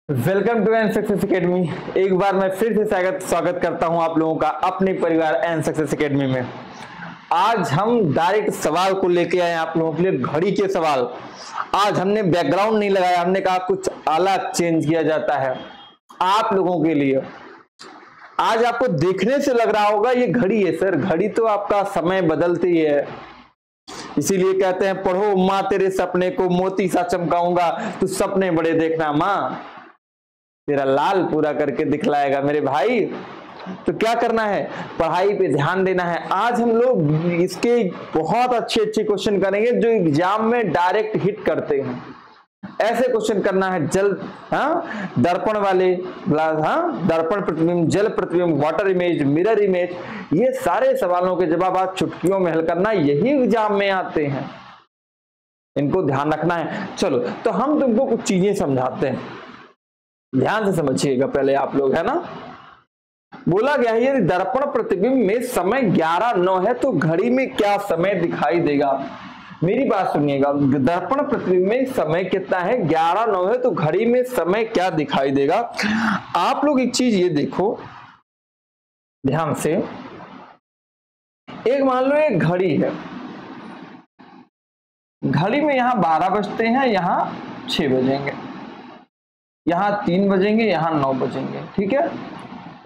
Welcome to an success academy. एक बार मैं फिर से स्वागत करता हूं आप लोगों का अपने परिवार एन सक्सेस एकेडमी में। आज हम डायरेक्ट सवाल को लेके आए आप लोगों के लिए, घड़ी के सवाल। आज हमने बैकग्राउंड नहीं लगाया, हमने कहा कुछ अलग चेंज किया जाता है आप लोगों के लिए। आज आपको देखने से लग रहा होगा ये घड़ी है सर, घड़ी तो आपका समय बदलती है, इसीलिए कहते हैं पढ़ो माँ तेरे सपने को मोती सा चमकाऊंगा, तू सपने बड़े देखना माँ, तेरा लाल पूरा करके दिखलाएगा मेरे भाई। तो क्या करना है, पढ़ाई पे ध्यान देना है। आज हम लोग इसके बहुत अच्छे क्वेश्चन करेंगे जो एग्जाम में डायरेक्ट हिट करते हैं। ऐसे क्वेश्चन करना है जल दर्पण वाले, दर्पण प्रतिबिंब, जल प्रतिबिंब, वाटर इमेज, मिरर इमेज, ये सारे सवालों के जवाब आज चुटकियों में हल करना, यही एग्जाम में आते हैं, इनको ध्यान रखना है। चलो तो हम तुमको कुछ चीजें समझाते हैं, ध्यान से समझिएगा पहले आप लोग, है ना। बोला गया है यदि दर्पण प्रतिबिंब में समय 11:09 है तो घड़ी में क्या समय दिखाई देगा। मेरी बात सुनिएगा, दर्पण प्रतिबिंब में समय कितना है, 11:09 है, तो घड़ी में समय क्या दिखाई देगा। आप लोग एक चीज ये देखो ध्यान से, एक मान लो एक घड़ी है, घड़ी में यहां 12 बजते हैं, यहां 6 बजेंगे, यहां 3 बजेंगे, यहां 9 बजेंगे, ठीक है।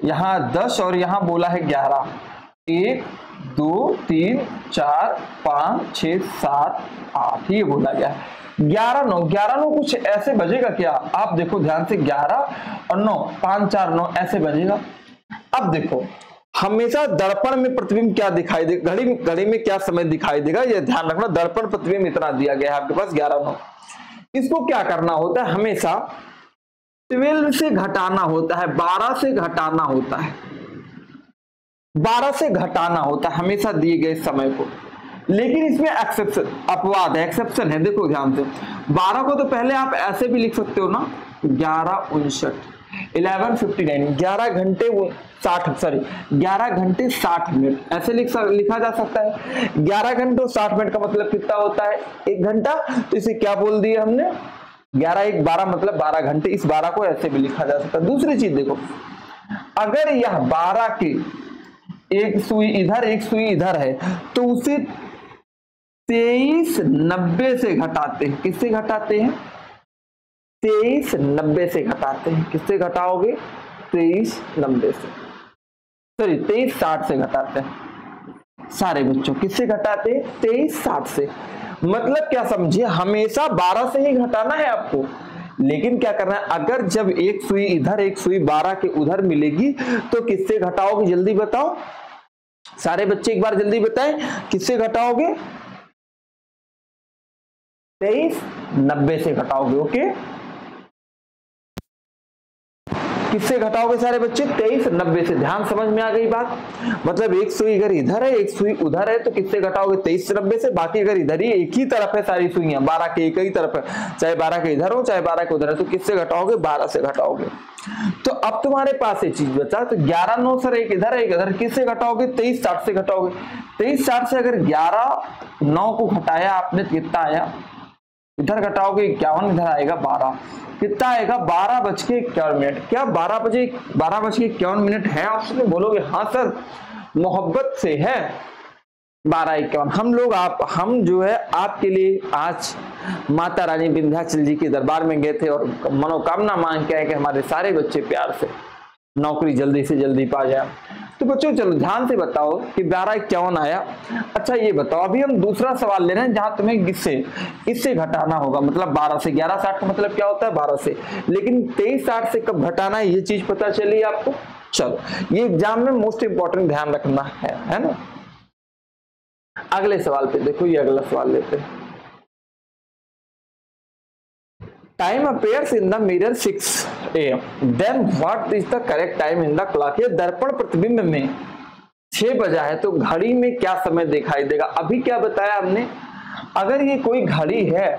यहां 10 और यहां बोला है 11, 1 2 3 4 5 6 7 8, ये बोला गया है 11:09 कुछ ऐसे बजेगा क्या। आप देखो ध्यान से, 11 और 9, 5 4 9 ऐसे बजेगा। अब देखो हमेशा दर्पण में प्रतिबिंब क्या दिखाई देगा, घड़ी में क्या समय दिखाई देगा, ये ध्यान रखना। दर्पण प्रतिबिंब इतना दिया गया है आपके पास 11:09, इसको क्या करना होता है, हमेशा 12 से घटाना होता है, 12 से घटाना होता है, 12 से घटाना होता है हमेशा दिए गए समय को। लेकिन इसमें एक्सेप्शन, अपवाद है, एक्सेप्शन है। देखो ध्यान से, 12 को तो पहले आप ऐसे भी लिख सकते हो ना, 11:59, 11:59, 11 घंटे 60 मिनट ऐसे लिखा जा सकता है। 11 घंटे 60 मिनट का मतलब कितना होता है, 1 घंटा। तो इसे क्या बोल दिया हमने, 11 1 12 मतलब 12 घंटे। इस 12 को ऐसे भी लिखा जा सकता है। दूसरी चीज देखो, अगर यह 12 के एक सुई इधर एक सुई इधर है तो उसे 23:90 से घटाते हैं। किससे घटाते हैं, 23:90 से घटाते हैं। किससे घटाओगे, 23:90 से, सॉरी 23:60 से घटाते हैं सारे बच्चों। किससे घटाते हैं, 23:60 से। मतलब क्या समझिए, हमेशा 12 से ही घटाना है आपको। लेकिन क्या करना है, अगर जब एक सुई इधर एक सुई 12 के उधर मिलेगी तो किससे घटाओगे, जल्दी बताओ सारे बच्चे, एक बार जल्दी बताएं, किससे घटाओगे, 23:90 से घटाओगे। ओके, किससे घटाओगे सारे बच्चे, 23:90 से। ध्यान समझ में आ गई बात। मतलब एक सुई अगर इधर है एक सुई उधर है तो किससे घटाओगे, 23:90 से। बाकी अगर इधर ही एक ही तरफ है सारी सुइयां, 12 के एक ही तरफ है, चाहे 12 के इधर हो चाहे 12 के उधर है, तो किससे घटाओगे, 12 से घटाओगे। तो अब तुम्हारे पास एक चीज बचा, तो 11:09 सर एक इधर है एक इधर, किससे घटाओगे, 23:60 से घटाओगे। 23:60 से अगर 11:09 को घटाया आपने, कितना आया, इधर घटाओगे 51, इधर आएगा 12, कितना आएगा, 12:51। क्या 12:51 है ऑप्शन में, बोलोगे हाँ सर मोहब्बत से है 12:51। हम जो है आपके लिए आज माता रानी विंध्याचल जी के दरबार में गए थे और मनोकामना मांग के आए कि हमारे सारे बच्चे प्यार से नौकरी जल्दी से जल्दी पा जाए। तो बच्चों चलो ध्यान से बताओ कि 12:51 आया। अच्छा ये बताओ, अभी हम दूसरा सवाल ले रहे हैं जहां तुम्हें इससे घटाना होगा। मतलब 12 से 11:60 का मतलब क्या होता है, 12 से। लेकिन 23:60 से कब घटाना है ये चीज पता चली आपको। चलो ये एग्जाम में मोस्ट इंपॉर्टेंट ध्यान रखना है ना। अगले सवाल पे देखो, ये अगला सवाल लेते हैं। Time appears in the mirror 6 AM. Then what is the correct time in the clock? ये दर्पण प्रतिबिंब में 6 बजा है तो घड़ी में क्या समय दिखाई देगा। अभी क्या बताया हमने, अगर ये कोई घड़ी है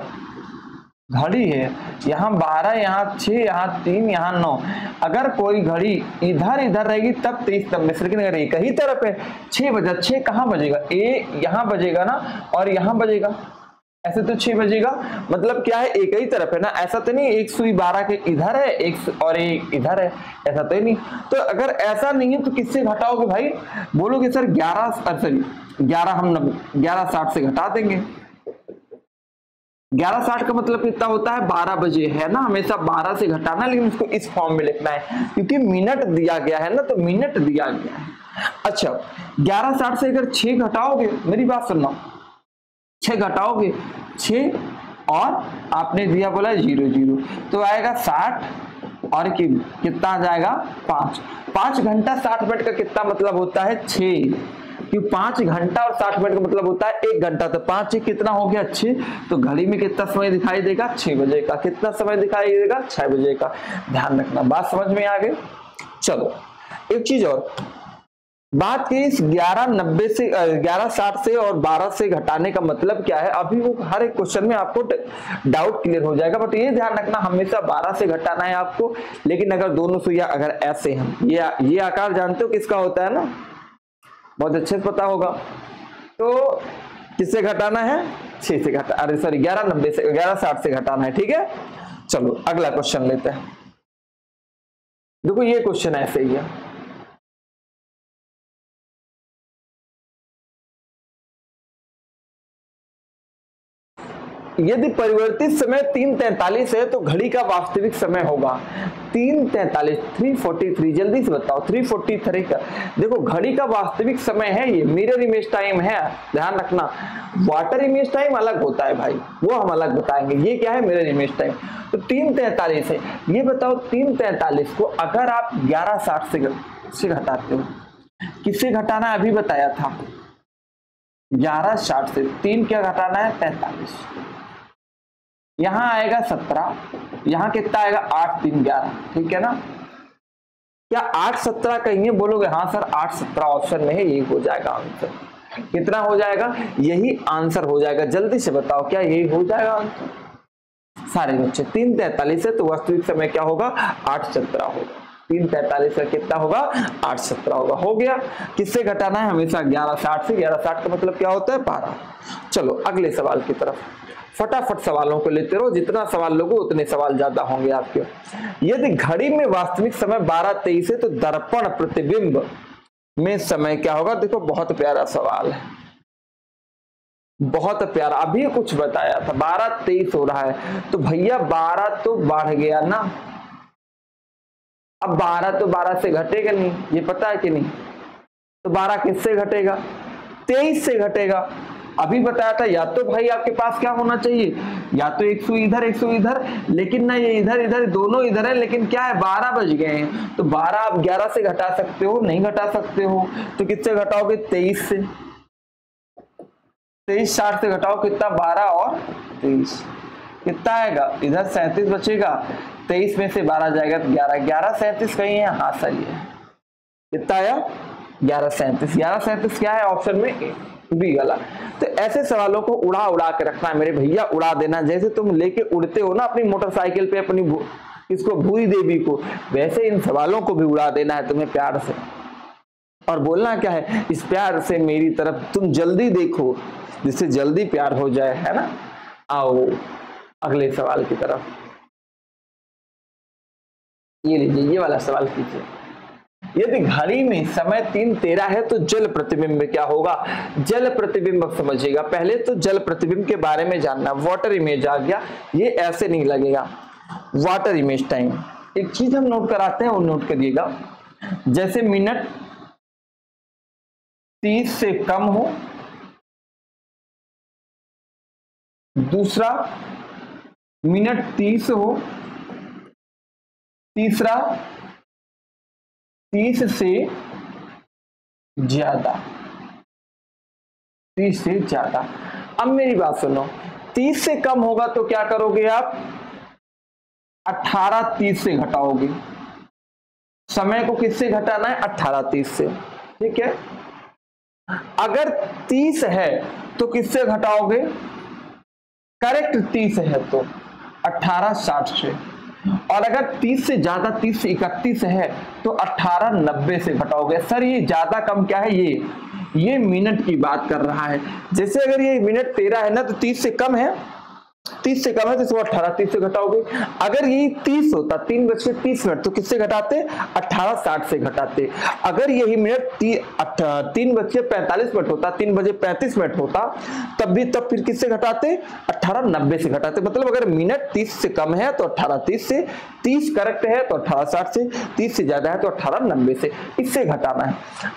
यहाँ 12 यहाँ 6 यहाँ 3 यहाँ 9, अगर कोई घड़ी इधर रहेगी तब 23:90 से। लेकिन अगर एक ही तरफ है, 6 बजा, 6 कहाँ बजेगा, ए यहाँ बजेगा ना और यहाँ बजेगा, ऐसे तो 6 बजेगा, मतलब क्या है एक ही तरफ है ना, ऐसा तो नहीं एक सुई 12 के इधर है एक और एक इधर है, ऐसा तो ही नहीं। तो अगर ऐसा नहीं है तो किससे घटाओगे भाई, बोलोगे सर 11 हम 11:60 से घटा देंगे। 11:60 का मतलब कितना होता है 12 बजे है ना, हमेशा 12 से घटाना, लेकिन उसको इस फॉर्म में लिखना है क्योंकि मिनट दिया गया है ना, तो मिनट दिया गया है। अच्छा 11:60 से अगर 6 घटाओगे, मेरी बात सुनना, 6 घटाओगे 6 और आपने दिया बोला 0 तो आएगा 60 और कितना आ जाएगा 5 घंटा 60 मिनट का कितना मतलब होता है 6, क्यों 5 घंटा और 60 मिनट का मतलब होता है 1 घंटा, तो 5 कितना हो गया 6, तो घड़ी में कितना समय दिखाई देगा 6 बजे का, कितना समय दिखाई देगा 6 बजे का। ध्यान रखना, बात समझ में आ गई। चलो एक चीज और बात की, इस 11:60 से और 12 से घटाने का मतलब क्या है, अभी वो हर एक क्वेश्चन में आपको डाउट क्लियर हो जाएगा, बट ये ध्यान रखना हमेशा 12 से घटाना है आपको। लेकिन अगर दोनों सुइया अगर ऐसे हैं, ये आकार जानते हो किसका होता है ना, बहुत अच्छे से पता होगा, तो किससे घटाना है 6 से घटा, अरे सॉरी 11:60 से घटाना है, ठीक है। चलो अगला क्वेश्चन लेते हैं। देखो ये क्वेश्चन ऐसे ही है, यदि परिवर्तित समय 3:43 है तो घड़ी का वास्तविक समय होगा 3:43, 3:43, जल्दी से बताओ 3:43 का। देखो घड़ी का वास्तविक समय है ये, मिरर इमेज टाइम है, ध्यान रखना। वाटर इमेज टाइम अलग होता है भाई, वो हम अलग बताएंगे, ये क्या है मिरर इमेज टाइम। तो 3:43 है, ये बताओ 3:43 को अगर आप 11:60 से घटाते हो, किससे घटाना है अभी बताया था 11:60 से, 3 क्या घटाना है 43, यहां आएगा 17, यहां कितना आएगा 8 3 11, ठीक है ना। क्या 8 17 कहेंगे, बोलोगे हाँ सर 8 17 ऑप्शन में है, यही हो जाएगा आंसर। कितना हो जाएगा, यही आंसर हो जाएगा, जल्दी से बताओ क्या यही हो जाएगा आंसर सारे बच्चे। 3:43 है तो वास्तविक समय क्या होगा 8 17 होगा, 3:43 का कितना होगा 8 17 होगा, हो गया। किससे घटाना है हमेशा 11:60 से, 11:60 का मतलब क्या होता है 12। चलो अगले सवाल की तरफ, फटाफट सवालों को लेते रहो, जितना सवाल लोगे उतने सवाल ज्यादा होंगे आपके। यदि घड़ी में वास्तविक समय 12:23 है तो दर्पण प्रतिबिंब में समय क्या होगा। देखो बहुत प्यारा सवाल है, बहुत प्यारा, अभी कुछ बताया था 12:23 हो रहा है, तो भैया 12 तो बढ़ गया ना, अब 12 तो 12 से घटेगा नहीं, ये पता है कि नहीं, तो 12 किससे घटेगा 23 से घटेगा। अभी बताया था या तो भाई आपके पास क्या होना चाहिए, या तो 100 इधर 100 इधर, लेकिन ना ये इधर इधर दोनों इधर है, लेकिन क्या है 12 बज गए हैं, तो 12 आप 11 से घटा सकते हो, नहीं घटा सकते हो, तो किससे घटाओगे 23 से, 23 60 से घटाओ कितना 12 और 23 कितना आएगा, इधर 37 बचेगा, 23 में से 12 जाएगा तो 11, 11 37 कहीं है, हाँ सही है, कितना आया 11 37, 11 37 क्या है ऑप्शन में बी गला। तो ऐसे सवालों को उड़ा उड़ा के रखना है मेरे भैया, उड़ा देना, जैसे तुम लेके उड़ते हो ना अपनी मोटरसाइकिल पे अपनी इसको भूरी देवी को, वैसे इन सवालों को भी उड़ा देना है तुम्हें प्यार से, और बोलना क्या है इस प्यार से मेरी तरफ तुम जल्दी देखो जिससे जल्दी प्यार हो जाए, है ना। आओ अगले सवाल की तरफ, ये लीजिए ये वाला सवाल कीजिए। यदि घड़ी में समय 3:13 है तो जल प्रतिबिंब क्या होगा। जल प्रतिबिंब समझिएगा, पहले तो जल प्रतिबिंब के बारे में जानना, वाटर इमेज आ गया, ये ऐसे नहीं लगेगा, वाटर इमेज टाइम। एक चीज हम नोट कराते हैं वो नोट करिएगा, जैसे मिनट 30 से कम हो, दूसरा मिनट 30 हो, तीसरा 30 से ज्यादा, 30 से ज्यादा। अब मेरी बात सुनो, 30 से कम होगा तो क्या करोगे आप 18 30 से घटाओगे, समय को किससे घटाना है 18 30 से, ठीक है। अगर 30 है तो किससे घटाओगे, करेक्ट 30 है तो 18 60 से, और अगर 30 से ज्यादा 30 से 31 है तो 18 90 से घटाओगे। सर ये ज्यादा कम क्या है, ये मिनट की बात कर रहा है। जैसे अगर ये मिनट 13 है ना तो 30 से कम है, 30 से कम है तो इसको 18 30 से घटाओगे। अगर ये 30 होता 3:30 तो किससे घटाते? 18:60 से घटाते। अगर यही मिनट 3:45 होता, 3:35 होता, तब फिर किससे घटाते? 18:90 से घटाते। मतलब अगर मिनट 30 से कम है तो 18:30 से, 30 करेक्ट है तो 18:60 से, 30 से ज्यादा है तो 18:90 से, इससे घटाना है।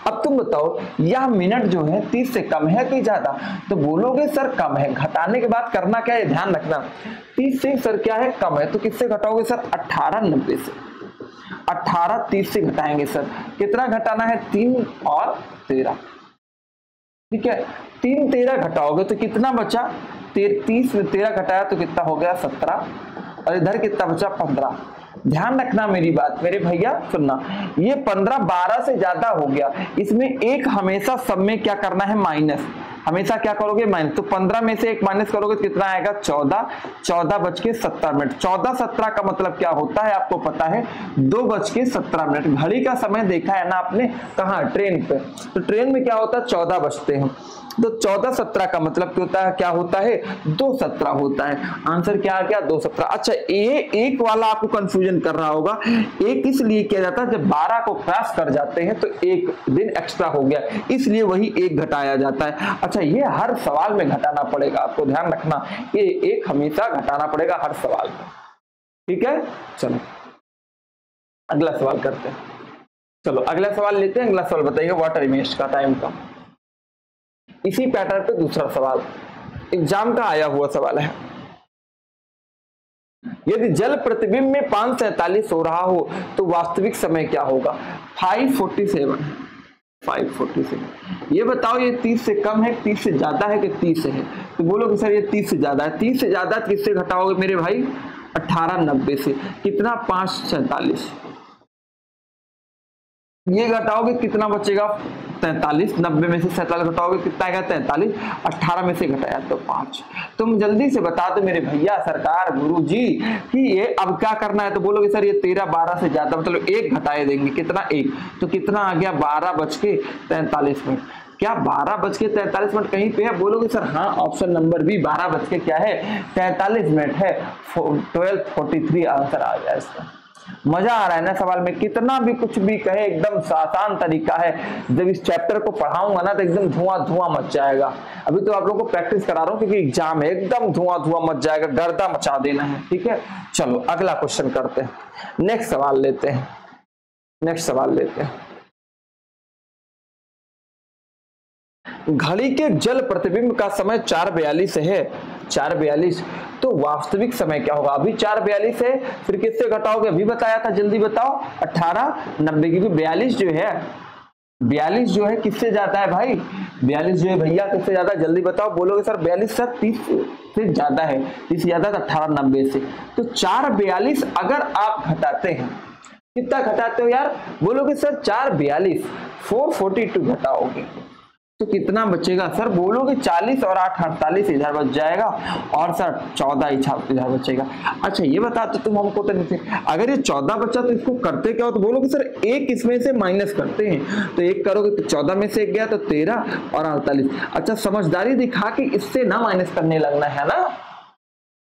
अब तुम बताओ यह मिनट जो है 30 से कम है कि ज्यादा? तो बोलोगे सर कम है। घटाने के बाद करना क्या है, ध्यान रखना। 30 से सर क्या है, कम है, तो किससे घटाओगे सर? 18:90 से। 18 30 से घटाएंगे सर, कितना घटाना है? 3 और 13, ठीक है। 3 13 घटाओगे तो कितना बचा? 30 में 13 घटाया तो कितना हो गया? 17, और इधर कितना बचा? 15। ध्यान रखना मेरी बात, मेरे भैया सुनना, ये 15 12 से ज्यादा हो गया। इसमें एक हमेशा सब में क्या करना है? माइनस। हमेशा क्या करोगे? माइनस। तो 15 में से एक माइनस करोगे तो कितना आएगा? 14, 14:17। 14:17 का मतलब क्या होता है आपको पता है? 2:17। घड़ी का समय देखा है ना आपने? कहाँ? ट्रेन पे। तो ट्रेन में क्या होता है? 14 बजते हैं। तो 14:17 का मतलब क्या होता है? 2:17 होता है। आंसर क्या आ गया? 2:17। अच्छा, ये एक वाला आपको कंफ्यूजन कर रहा होगा। एक इसलिए किया जाता है जब 12 को क्रॉस कर जाते हैं तो एक दिन एक्स्ट्रा हो गया, इसलिए वही एक घटाया जाता है। अच्छा, ये हर सवाल में घटाना पड़ेगा, आपको ध्यान रखना, ये एक हमेशा घटाना पड़ेगा हर सवाल में, ठीक है। चलो अगला सवाल करते हैं। चलो अगला सवाल लेते हैं। अगला सवाल बताइए वाटर इमेज का टाइम का। इसी पैटर्न पे दूसरा सवाल एग्जाम का आया हुआ सवाल है। यदि जल प्रतिबिंब में 5:47 हो रहा हो तो वास्तविक समय क्या होगा? 5:47। 5:47। ये बताओ ये 30 से कम है, 30 से ज्यादा है कि 30 से है? तो बोलोगे सर ये 30 से ज्यादा है। 30 से ज्यादा किससे घटाओगे मेरे भाई? 18:90 से। कितना? 5:47। ये घटाओगे कितना बचेगा? 43। 90 में से 47 घटाओगे कितना आएगा? 43। 18 में से घटाया तो 5। तुम जल्दी से बता दो मेरे भैया सरकार गुरुजी कि ये अब क्या करना है। तो बोलोगे सर ये 13 12 से ज्यादा, मतलब एक घटाए देंगे। कितना? एक। तो कितना आ गया? 12:43। क्या 12:43 कहीं पे है? बोलोगे सर हाँ, ऑप्शन नंबर बी 12:43 है। 12:43 आंसर आ गया इसका। मजा आ रहा है ना सवाल में? कितना भी कुछ भी कहे, एकदम आसान तरीका है। जब इस चैप्टर को पढ़ाऊंगा ना तो एकदम धुआं मच जाएगा। अभी तो आप लोगों को प्रैक्टिस करा रहा हूं क्योंकि एग्जाम है, एकदम धुआं मच जाएगा, गर्दा मचा देना है, ठीक है। चलो अगला क्वेश्चन करते हैं, नेक्स्ट सवाल लेते हैं। घड़ी के जल प्रतिबिंब का समय 4:42 है। 4:42 तो वास्तविक समय क्या होगा? अभी 4:42 है, फिर किससे घटाओगे? अभी बताया था, जल्दी बताओ। 18:90, क्योंकि 42 जो है किससे जाता है भाई? 42 जो है भैया किससे ज्यादा? जल्दी बताओ। बोलोगे सर 42 सर 30 से ज्यादा है। 30 से ज्यादा तो 18:90 से। तो 4:42 अगर आप घटाते हैं, कितना घटाते हो यार? बोलोगे सर 4:42 442 घटाओगे तो कितना बचेगा सर? बोलोगे 40 और 8 48 इधर बच जाएगा, और सर 14 इधर बचेगा। अच्छा ये बता तो तुम हमको तो, अगर ये 14 बचा तो इसको करते क्या हो? तो बोलोगे सर एक इसमें से माइनस करते हैं। तो एक करोगे तो 14 में से एक गया तो 13 और 48। अच्छा समझदारी दिखा के इससे ना माइनस करने लगना है ना,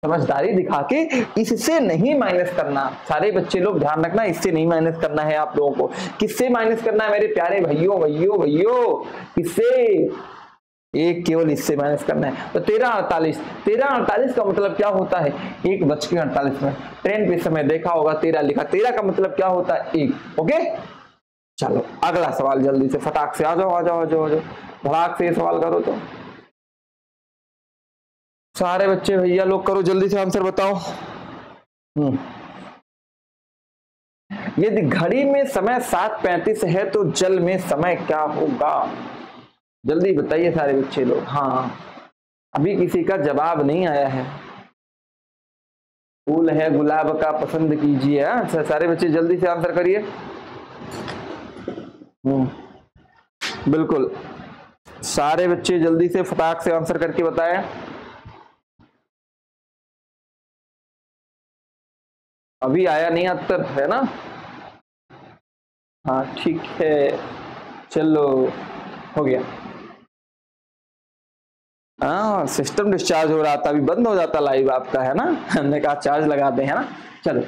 समझदारी दिखा के इससे नहीं माइनस करना। सारे बच्चे लोग ध्यान रखना, इससे नहीं माइनस करना है आप लोगों को। किससे माइनस करना है मेरे प्यारे भैयों? किससे? एक केवल इससे माइनस करना है। तो 13:48 का मतलब क्या होता है? 1:48। ट्रेन पे समय देखा होगा 13 लिखा, 13 का मतलब क्या होता है? 1। ओके चलो अगला सवाल जल्दी से, फटाक से आ जाओ, धड़ाक से सवाल करो। तो सारे बच्चे भैया लोग करो जल्दी से, आंसर बताओ। यदि घड़ी में समय 7:35 है तो जल में समय क्या होगा? जल्दी बताइए सारे बच्चे लोग। हाँ अभी किसी का जवाब नहीं आया है। फूल है गुलाब का पसंद कीजिए। अच्छा सारे बच्चे जल्दी से आंसर करिए। बिल्कुल सारे बच्चे जल्दी से फटाक से आंसर करके बताएं। अभी आया नहीं उत्तर है ना? हाँ ठीक है, चलो हो गया। हाँ, सिस्टम डिस्चार्ज हो रहा था, अभी बंद हो जाता लाइव आपका, है ना। हमने कहा चार्ज लगा दे, है ना। चलो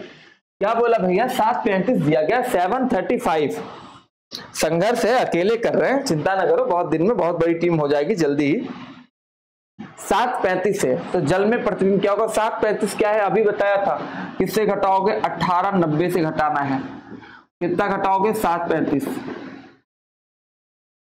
क्या बोला भैया, 7:35 दिया गया, 7:35। संघर्ष है, अकेले कर रहे हैं, चिंता ना करो, बहुत दिन में बहुत बड़ी टीम हो जाएगी जल्दी ही। 7:35 है तो जल में प्रतिबिंब क्या होगा, 7:35 क्या है अभी बताया था, किससे घटाओगे, 18:90 से घटाना है। कितना घटाओगे, 7:35,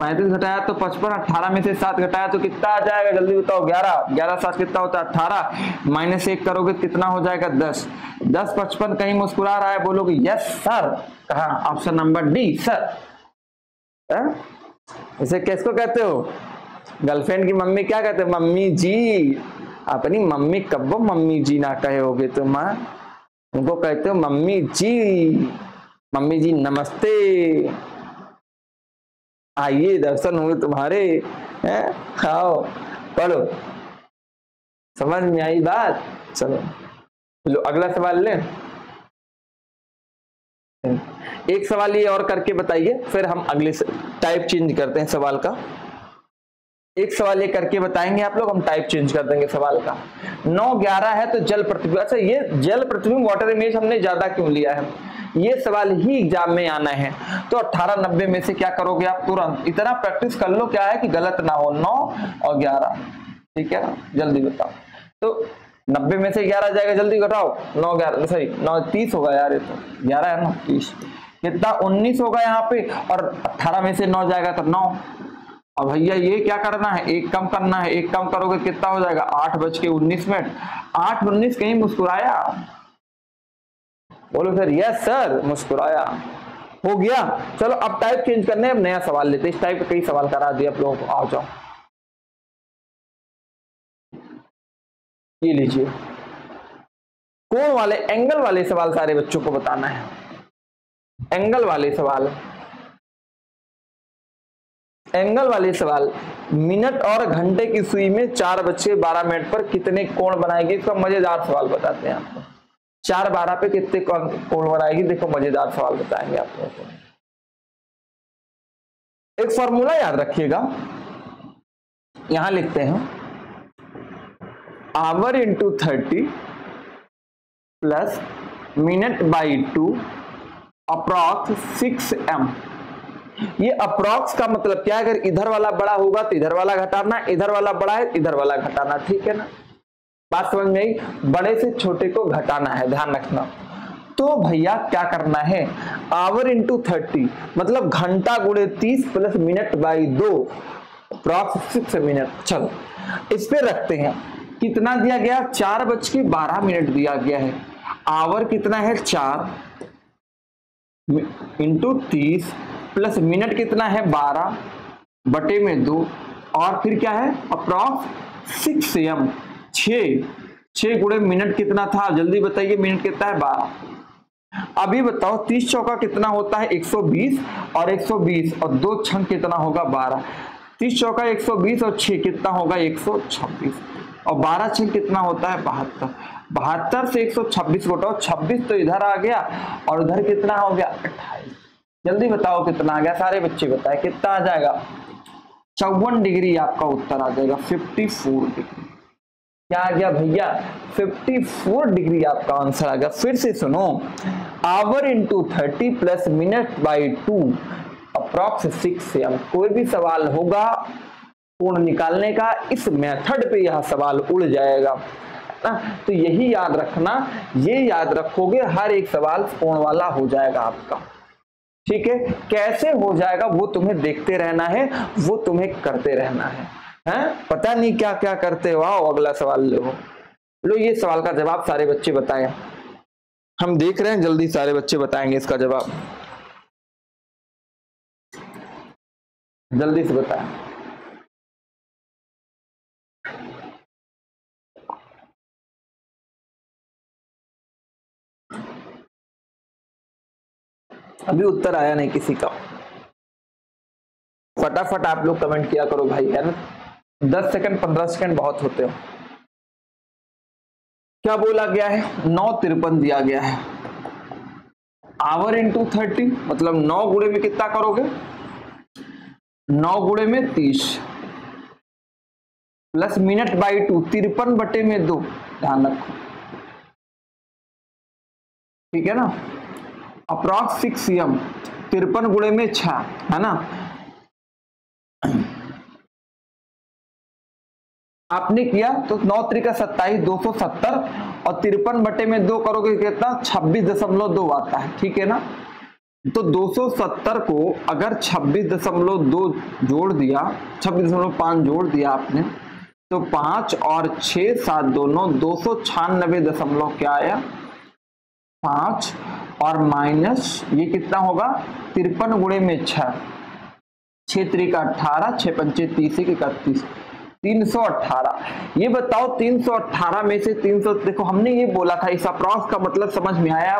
35 घटाया तो 55, 18 में से 7 घटाया तो कितना आ जाएगा, जल्दी बताओ, 11, 11 7 कितना होता है, 18, -1 करोगे कितना हो जाएगा, 10, 10 55, कहीं मुस्कुरा रहा है, बोलोगे यस सर, कहा ऑप्शन नंबर डी सर। इसे किसको कहते हो, गर्लफ्रेंड की मम्मी क्या कहते हो, मम्मी जी। अपनी मम्मी कब मम्मी जी ना कहे होगे तुम, उनको कहते हो मम्मी जी। मम्मी जी नमस्ते, आइए दर्शन हुए तुम्हारे, हैं, खाओ पढ़ो, समझ में आई बात। चलो अगला सवाल ले, एक सवाल ये और करके बताइए, फिर हम अगले टाइप चेंज करते हैं सवाल का। एक सवाल ये करके बताएंगे आप लोग, हम टाइप चेंज कर देंगे सवाल का। 9:11 है तो जल प्रतिबिंब, अच्छा ये जल प्रतिबिंब वाटर इमेज हमने ज्यादा क्यों लिया है, ये सवाल ही एग्जाम में आना है। तो 18:90 में से क्या करोगे आप, तुरंत इतना प्रैक्टिस कर लो, क्या है कि गलत ना हो, 9 और 11, ठीक है ना, जल्दी बताओ। तो 90 में से 11 जाएगा, जल्दी घटाओ, 9 11 सॉरी 9 30 होगा यार, ये तो 11 है ना, 30 कितना 19 होगा यहाँ पे, और 18 में से 9 जाएगा तो 9। अब भैया ये क्या करना है, एक कम करना है, एक कम करोगे कितना हो जाएगा, 8:19, 8:19, कहीं मुस्कुराया, बोलो सर यस सर, मुस्कुराया, हो गया। चलो अब टाइप चेंज करने, अब नया सवाल लेते हैं, इस टाइप के कई सवाल करा दिए आप लोगों को, आओ जाओ ये लीजिए, कोण वाले एंगल वाले सवाल सारे बच्चों को बताना है, एंगल वाले सवाल, एंगल वाले सवाल। मिनट और घंटे की सुई में 4:12 पर कितने कोण बनाएगी, इसका मजेदार सवाल बताते हैं आपको, 4:12 पे कितने कोण बनाएगी, देखो मजेदार सवाल बताएंगे आप लोगों को। एक फॉर्मूला याद रखिएगा, यहां लिखते हैं our into 30 plus minute by 2 approx 6m। ये अप्रॉक्स का मतलब क्या है, अगर इधर वाला बड़ा होगा तो इधर वाला घटाना, इधर वाला बड़ा है इधर वाला घटाना, ठीक है ना, बात समझ में आई, बड़े से छोटे को घटाना है, ध्यान रखना। तो भैया क्या करना है, आवर इंटू 30 मतलब घंटा गुणे 30 plus minute by 2 approx 6 minute. चलो इस पे रखते हैं, कितना दिया गया, 4:12 दिया गया है, आवर कितना है 4 इंटू 30 प्लस मिनट कितना है 12 बटे में 2, और फिर क्या है अप्रॉक्स 6m, 6 गुणे मिनट कितना था, जल्दी बताइए, मिनट कितना है 12। अभी बताओ 30 चौका कितना होता है 120, और 120 और 2 छंग कितना होगा 12, 30 चौका 120 और 6 कितना होगा 126, और 12 छंग कितना होता है 72, 72 से 126 घटाओ, 26 तो इधर आ गया और उधर कितना हो गया 28, जल्दी बताओ कितना आ गया, सारे बच्चे बताए कितना आ जाएगा, 54 डिग्री आपका उत्तर आ जाएगा, 54 डिग्री। क्या आ गया भैया, 54 डिग्री आपका आंसर आ गया। फिर से सुनो, our into 30 plus minute by 2 approx 6m। कोई भी सवाल होगा कोण निकालने का, इस मेथड पे यह सवाल उड़ जाएगा ना, तो यही याद रखना, ये याद रखोगे हर एक सवाल कोण वाला हो जाएगा आपका, ठीक है। कैसे हो जाएगा वो तुम्हें देखते रहना है, वो तुम्हें करते रहना है, हैं? पता नहीं क्या क्या करते हो। आओ अगला सवाल लो, ये सवाल का जवाब सारे बच्चे बताएं, हम देख रहे हैं, जल्दी सारे बच्चे बताएंगे इसका जवाब, जल्दी से बताएं। अभी उत्तर आया नहीं किसी का, फटाफट आप लोग कमेंट किया करो भाई, है ना, 10 सेकंड 15 सेकंड बहुत होते हो। क्या बोला गया है, 9:53 दिया गया है, आवर इंटू 30 मतलब 9 गुणे में कितना करोगे, 9 गुणे में 30, प्लस मिनट बाई 2 53/2, ध्यान रखो, ठीक है ना। अप्रॉक्स 6 cm 53 गुणे में 6, है ना। आपने किया तो 9 त्रिका 27 270 और 53/2 करोगे कितना 26.2 आता है, ठीक है ना। तो 270 को अगर 26.2 जोड़ दिया, 26.5 जोड़ दिया आपने, तो 5 और 6 7 दोनों 296 क्या आया 5 और माइनस ये कितना होगा 53 गुणे में 6, 6 त्रिका 18, 6 पंचे 30 31, 318। ये बताओ 318 में से 300, देखो हमने ये बोला था, इस अप्रॉक्स का मतलब समझ में आया।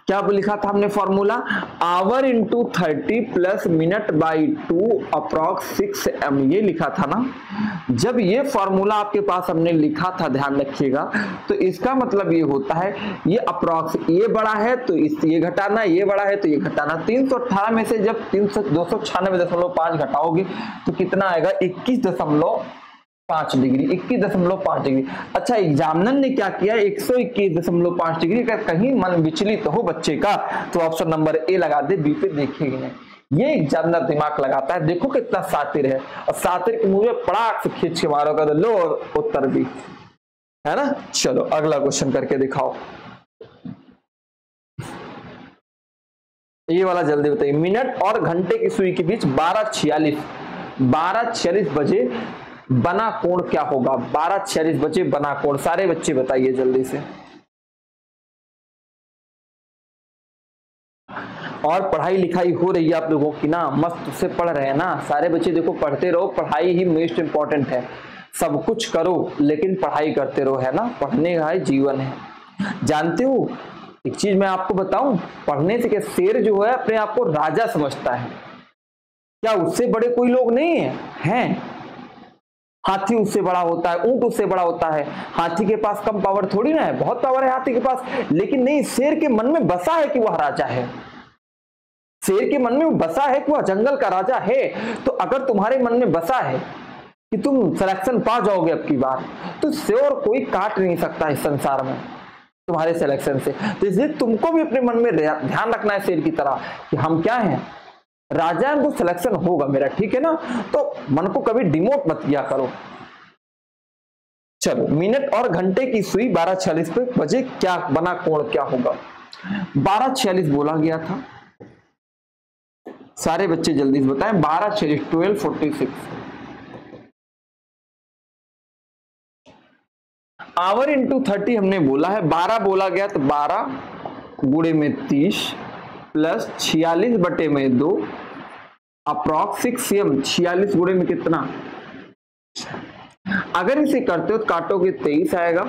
क्या लिखा था हमने formula, our into 30 plus minute by 2 approx 6 m, ये लिखा था ना। जब ये फॉर्मूला आपके पास हमने लिखा था, ध्यान रखिएगा, तो इसका मतलब ये होता है ये अप्रॉक्स ये बड़ा है तो इस ये घटाना, ये बड़ा है तो ये घटाना। 318 में से जब 296.5 घटाओगे तो कितना आएगा 21.5 डिग्री, 21.5 डिग्री। अच्छा, एग्जामिनर ने क्या किया 121.5 डिग्री का, कहीं मन विचलित हो बच्चे का तो ऑप्शन नंबर ए लगा दे, बी पे देखेगी नहीं। ये एग्जामिनर दिमाग लगाता है, देखो कितना सातिर है, और सातिर के मुंह में पड़ाक से खींच के मारोगा तो लो उत्तर भी, है ना। चलो अगला क्वेश्चन करके दिखाओ, ये वाला जल्दी बताइए। मिनट और घंटे की सुई के बीच 12:46 बजे बना कोण क्या होगा। 12:46 बजे बना कोण, सारे बच्चे बताइए जल्दी से। और पढ़ाई लिखाई हो रही है आप लोगों की ना, मस्त से पढ़ रहे हैं ना सारे बच्चे, देखो पढ़ते रहो, पढ़ाई ही मोस्ट इंपॉर्टेंट है। सब कुछ करो लेकिन पढ़ाई करते रहो, है ना, पढ़ने का जीवन है। जानते हो एक चीज मैं आपको बताऊं, पढ़ने से क्या, शेर जो है अपने आप को राजा समझता है, क्या उससे बड़े कोई लोग नहीं है, हैं? हाथी उससे बड़ा होता है, ऊंट उससे बड़ा होता है, हाथी के पास कम पावर थोड़ी ना है, बहुत पावर है हाथी के पास, लेकिन नहीं, शेर के मन में बसा है कि वह राजा है, शेर के मन में बसा है कि वह जंगल का राजा है। तो अगर तुम्हारे मन में बसा है कि तुम सिलेक्शन पा जाओगे अब की बार, तो श्योर कोई काट नहीं सकता इस संसार में तुम्हारे सिलेक्शन से। तो इसलिए तुमको भी अपने मन में ध्यान रखना है शेर की तरह कि हम क्या हैं, राजा है, तो सिलेक्शन होगा मेरा, ठीक है ना। तो मन को कभी डिमोट मत किया करो। चलो, मिनट और घंटे की सुई 12:46 बजे क्या बना कोण क्या होगा। 12:46 बोला गया था, सारे बच्चे जल्दी से बताएं। 12:46 12:46 आवर इंटू 30 हमने बोला है, 12 बोला गया तो 12 गुणे में 30 प्लस 46/2 अप्रॉक्स 6 cm, 46 गुणे में कितना, अगर इसे करते हो तो काटोगे 23 आएगा,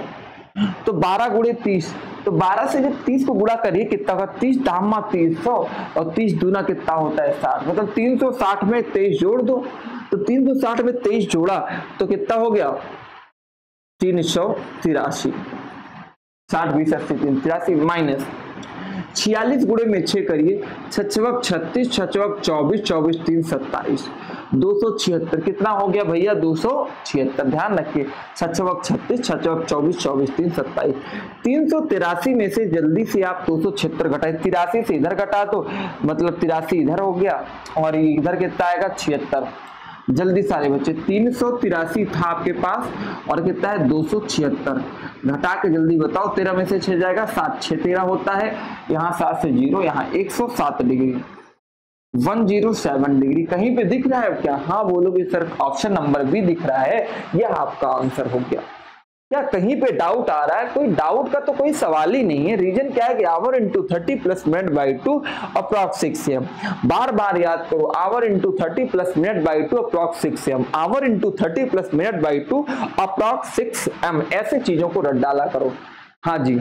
तो 12 गुणे 30, तो 12 से जब 30 को गुणा करिए कितना होगा, 30 दामा 300 और 30 दूना कितना होता है 60, मतलब 360 में 23 जोड़ दो, तो 360 में 23 जोड़ा तो कितना हो गया 383, 60 20 80 383 माइनस 46 गुणे में 6 करिए, 6 36 6 24 24 3 27 276 कितना हो गया भैया 276, ध्यान रखिए 6 36 6 24 24 3 27 383 में से जल्दी से आप 276 घटाए, 83 से इधर घटा तो मतलब 83 इधर हो गया और इधर कितना आएगा 76। जल्दी सारे बच्चे, 383 था आपके पास और कितना है 276, घटा के जल्दी बताओ, 13 में से 6 जाएगा 7, 6 13 होता है, यहाँ 7 से 0, यहाँ 107 डिग्री, 107 डिग्री। कहीं पे दिख रहा है क्या, हाँ बोलोगे सर ऑप्शन नंबर बी दिख रहा है, यह आपका आंसर हो गया। क्या कहीं पे डाउट आ रहा है, कोई डाउट का तो कोई सवाल ही नहीं है। रीजन क्या है कि our into 30 plus minute by 2 approx 6 cm, बार बार याद करो, our into 30 plus minute by 2 approx 6 cm, our into 30 plus minute by 2 approx 6 m, ऐसे चीजों को रट डाला करो। हाँ जी,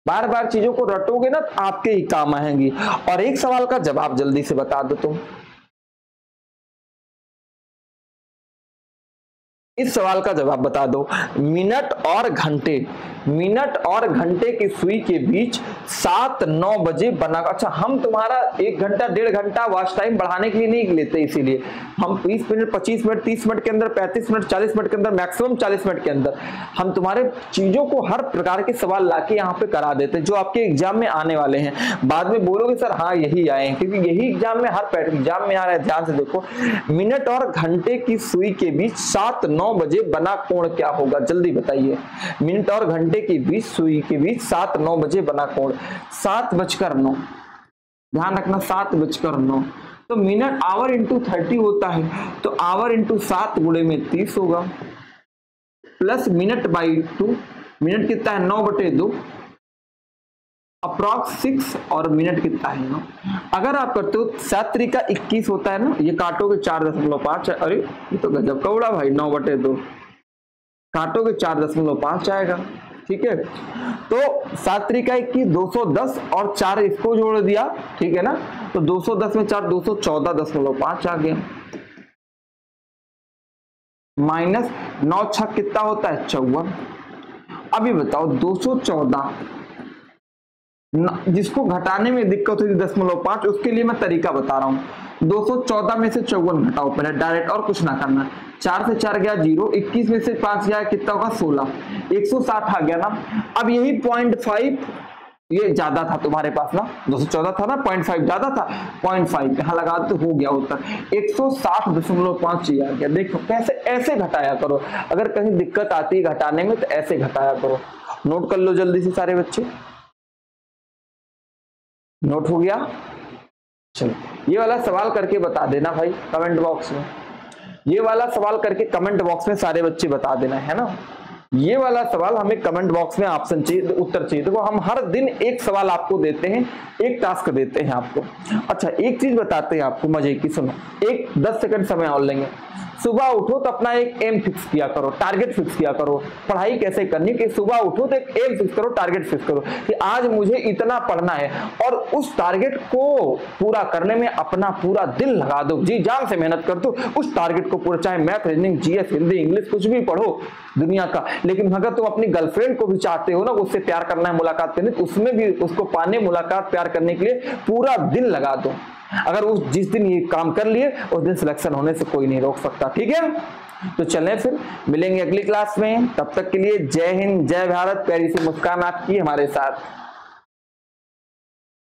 बार बार चीजों को रटोगे ना तो आपके ही काम आएंगी। और एक सवाल का जवाब जल्दी से बता दो तुम, इस सवाल का जवाब बता दो। मिनट और घंटे, मिनट और घंटे की सुई के बीच 7-9 बजे बना। अच्छा, हम तुम्हारा 1 घंटा 1.5 घंटा वॉच टाइम बढ़ाने के लिए नहीं लेते, इसीलिए हम 20 मिनट 25 मिनट 30 मिनट के अंदर 35 मिनट 40 मिनट के अंदर मैक्सिमम 40 मिनट के अंदर हम तुम्हारे चीजों को हर प्रकार के सवाल लाके यहाँ पे करा देते हैं जो आपके एग्जाम में आने वाले हैं। बाद में बोलोगे सर हाँ यही आए हैं, क्योंकि यही एग्जाम में हर एग्जाम में आ रहा है। ध्यान से देखो, मिनट और घंटे की सुई के बीच 7-9 बजे बना कोण क्या होगा, जल्दी बताइए। मिनट और घंटे के बीच सुई के बीच 7-9 बजे बना कोण 7:09, ध्यान रखना 7:09। तो मिनट आवर इंटू 30 होता है, तो आवर इंटू 7 गुणे में 30 होगा, प्लस मिनट बाई 2, मिनट कितना है 9/2, अप्रॉक्स 6 और मिनट कितना है 9। अगर आप करते हो 7 त्रिका 21 होता है ना, ये काटोगे 4.5, अरे ये तो गजब का उड़ा भाई, 9/2 काटोगे 4.5 आएगा, ठीक है। तो 7 त्रिका 21, 210 और 4 इसको जोड़ दिया, ठीक है ना, तो 210 में 4 214.5 आ गया, माइनस 9 छक कितना होता है 54। अभी बताओ 214 जिसको घटाने में दिक्कत हुई 0.5, उसके लिए मैं तरीका बता रहा हूं। 214 में से 54 घटाओ पहले डायरेक्ट, और कुछ ना करना। 4 से 4 गया 0, 21 में से 5 गया कितना होगा 16, 160 आ गया ना। अब यही 0.5 ये ज्यादा था तुम्हारे पास ना, 214 था ना, 0.5 ज्यादा था, 0.5 यहां लगा तो हो गया उत्तर 160.5 आ गया। देखो कैसे, ऐसे घटाया करो, अगर कहीं दिक्कत आती है घटाने में तो ऐसे घटाया करो। नोट कर लो जल्दी से सारे बच्चे, नोट हो गया। चलो ये वाला सवाल करके बता देना भाई कमेंट बॉक्स में, ये वाला सवाल करके कमेंट बॉक्स में सारे बच्चे बता देना, है ना। ये वाला सवाल हमें कमेंट बॉक्स में ऑप्शन चाहिए, उत्तर चाहिए। देखो हम हर दिन एक सवाल आपको देते हैं, एक टास्क देते हैं आपको। अच्छा एक चीज बताते हैं आपको मजे की, सुनो, एक 10 सेकंड समय और लेंगे। सुबह उठो तो अपना एक एम फिक्स किया करो, टारगेट फिक्स किया करो। पढ़ाई कैसे करनी कि सुबह उठो तो एक एम फिक्स करो, टारगेट फिक्स करो कि आज मुझे इतना पढ़ना है, और उस टारगेट को पूरा करने में अपना पूरा दिल लगा दो, जी जान से मेहनत कर दो उस टारगेट को पूरा। चाहे math, reasoning, GS, Hindi, English कुछ भी पढ़ो दुनिया का, लेकिन अगर तुम अपनी गर्लफ्रेंड को भी चाहते हो ना, उससे प्यार करना है, मुलाकात करनी, तो उसमें भी उसको पाने, मुलाकात, प्यार करने के लिए पूरा दिल लगा दो। अगर उस जिस दिन ये काम कर लिए उस दिन सिलेक्शन होने से कोई नहीं रोक सकता, ठीक है। तो चलें फिर मिलेंगे अगली क्लास में, तब तक के लिए जय हिंद, जय भारत, प्यारी सी मुस्कान आपकी हमारे साथ।